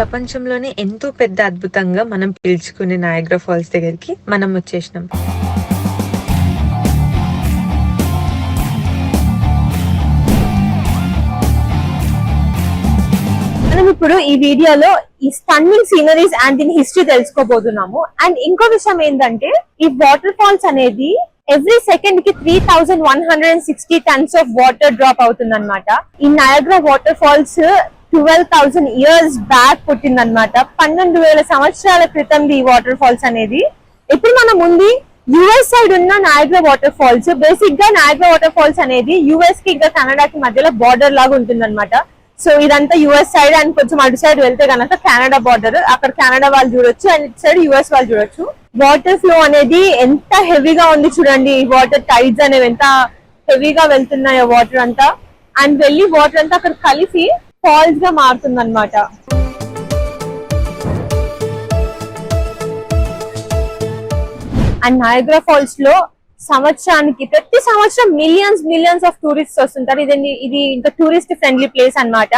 ప్రపంచంలోనే ఎంతో పెద్ద అద్భుతంగా మనం పిలుచుకునే నయాగ్రా ఫాల్స్ దగ్గరికి మనం వచ్చేసినాం. మనం ఇప్పుడు ఈ వీడియోలో ఈ స్టన్నింగ్ సీనరీస్ అండ్ దీని హిస్టరీ తెలుసుకోబోతున్నాము. అండ్ ఇంకో విషయం ఏంటంటే ఈ వాటర్ ఫాల్స్ అనేది ఎవ్రీ సెకండ్ కి 3160 టన్స్ ఆఫ్ వాటర్ డ్రాప్ అవుతుంది అనమాట. ఈ Niagara water falls 12,000 years back పుట్టిందనమాట. 12,000 సంవత్సరాల క్రితం ఈ వాటర్ ఫాల్స్ అనేది. ఇప్పుడు మనం ఉంది యుఎస్ సైడ్ ఉన్న నయాగ్రా వాటర్ ఫాల్స్. బేసిక్ గా నయాగ్రా వాటర్ ఫాల్స్ అనేది యుఎస్ కి ఇంకా కెనడాకి మధ్యలో బార్డర్ లాగా ఉంటుంది అనమాట. సో ఇదంతా యుఎస్ సైడ్ అండ్ కొంచెం అటు సైడ్ వెళ్తే కనుక కెనడా బార్డర్, అక్కడ కెనడా వాళ్ళు చూడొచ్చు అండ్ ఇటు సైడ్ యుఎస్ వాళ్ళు చూడొచ్చు. వాటర్ ఫ్లో అనేది ఎంత హెవీగా ఉంది చూడండి. వాటర్ టైడ్స్ అనేవి ఎంత హెవీగా వెళ్తున్నాయో వాటర్ అంతా. అండ్ వెళ్ళి వాటర్ అంతా అక్కడ కలిసి ఫాల్స్ గా మారుతుంది అనమాట. అండ్ నయాగ్రా ఫాల్స్ లో సంవత్సరానికి ప్రతి సంవత్సరం మిలియన్స్ ఆఫ్ టూరిస్ట్ వస్తుంటారు. ఇది ఇంకా టూరిస్ట్ ఫ్రెండ్లీ ప్లేస్ అన్నమాట.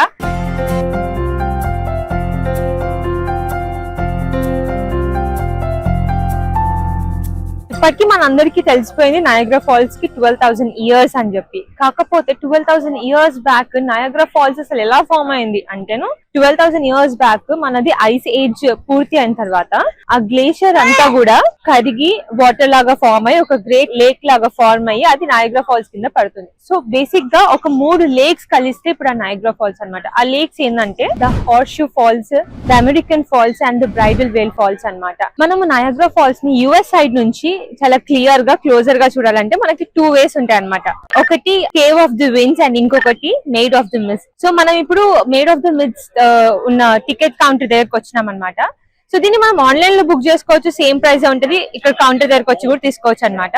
ఇప్పటికీ మనందరికీ తెలిసిపోయింది నయాగ్రా ఫాల్స్ కి 12,000 ఇయర్స్ అని చెప్పి. కాకపోతే 12,000 ఇయర్స్ బ్యాక్ నయాగ్రా ఫాల్స్ అసలు ఎలా ఫామ్ అయింది అంటేను, 12,000 ఇయర్స్ బ్యాక్ మనది ఐస్ ఏజ్ పూర్తి అయిన తర్వాత ఆ గ్లేషియర్ అంతా కూడా కరిగి వాటర్ లాగా ఫామ్ అయ్యి ఒక గ్రేట్ లేక్ లాగా ఫార్మ్ అయ్యి అది నయాగ్రా ఫాల్స్ కింద పడుతుంది. సో బేసిక్ గా ఒక 3 లేక్స్ కలిస్తే ఇప్పుడు ఆ నయాగ్రా ఫాల్స్ అన్నమాట. ఆ లేక్స్ ఏంటంటే the Horse Falls, the American Falls and the Bridal Veil Falls అన్నమాట. మనము నయాగ్రా ఫాల్స్ ని యుఎస్ సైడ్ నుంచి చాలా క్లియర్ గా క్లోజర్ గా చూడాలంటే మనకి 2 వేస్ ఉంటాయి అన్నమాట. ఒకటి Cave of the Winds and ఇంకొకటి Maid of the Mist. So మనం ఇప్పుడు మేడ్ ఆఫ్ ది మిస్ట్ ఉన్న టికెట్ కౌంటర్ దగ్గరకు వచ్చినాం అనమాట. సో దీన్ని మనం ఆన్లైన్ లో బుక్ చేసుకోవచ్చు, సేమ్ ప్రైస్ ఉంటది. ఇక్కడ కౌంటర్ దగ్గరకు వచ్చి కూడా తీసుకోవచ్చు అనమాట.